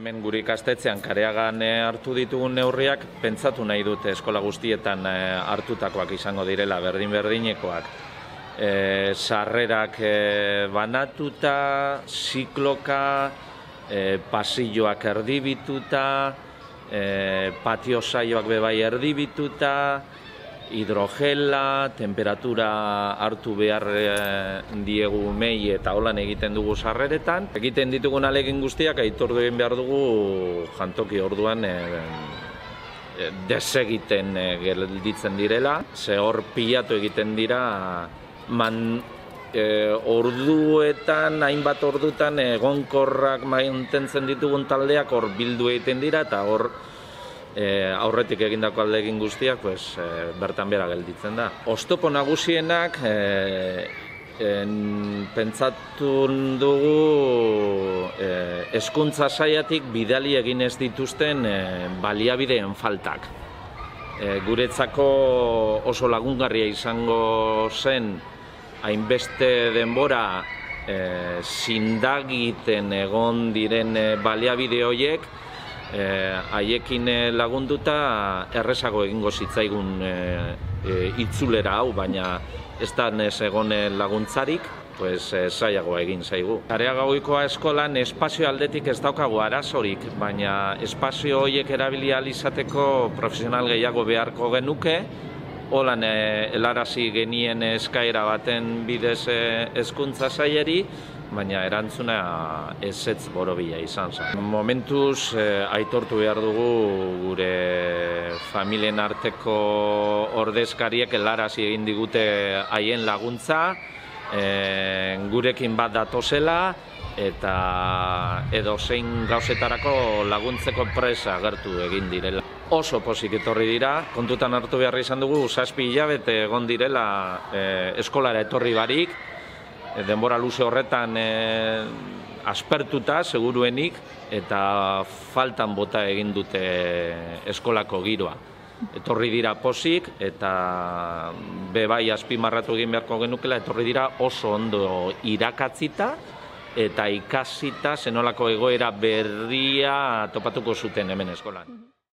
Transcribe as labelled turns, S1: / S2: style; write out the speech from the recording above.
S1: Hemen gure ikastetxean Kareagan hartu ditugun neurriak pentsatu nahi dute eskola guztietan hartutakoak izango direla, berdin-berdinekoak. Sarrerak banatuta, zikloka, pasilloak erdibituta, patio saioak bebai erdibituta, hidrogela, temperatura hartu behar diegu mei eta holan egiten dugu sarreretan. Egiten ditugun ahalegin guztiak aitortu egin behar dugu jantoki orduan desegiten gelditzen direla. Ze hor pilatu egiten dira orduetan, hainbat ordutan egonkorrak mantentzen ditugun taldeak hor bildu egiten dira eta hor aurretik egindako ahalegin guztiak bertan behera gelditzen da. Oztopo nagusienak pentsatu dugu hezkuntza sailetik bidali egin ez dituzten baliabideen faltak. Guretzako oso lagungarria izango zen hainbeste denbora zindagiten egon diren baliabide horiek haiekin lagunduta errezago egingo zitzaigun itzulera hau, baina ez da egon laguntzarik, zailago egin zaigu. Kareaga Goikoa eskolan espazio aldetik ez daukagu arazorik, baina espazio horiek erabili ahal izateko profesional gehiago beharko genuke. Holan helarazi genien eskaera baten bidez hezkuntza saileri, baina erantzuna ezetz borobila izan zen. Momentuz aitortu behar dugu gure familien arteko ordezkariek helarazi egin digute haien laguntza, gurekin bat datozela eta edozein gauzetarako laguntzeko presa agertu egin direla. Oso pozik etorri dira, kontutan hartu behar izan dugu 7 hilabete egon direla eskolara etorri barik, denbora luze horretan aspertuta, seguruenik, eta faltan bota egin dute eskolako giroa. Etorri dira pozik, eta bebai azpimarratu egin beharko genukela, etorri dira oso ondo irakatzita, eta ikasita zenolako egoera berria topatuko zuten hemen eskolan.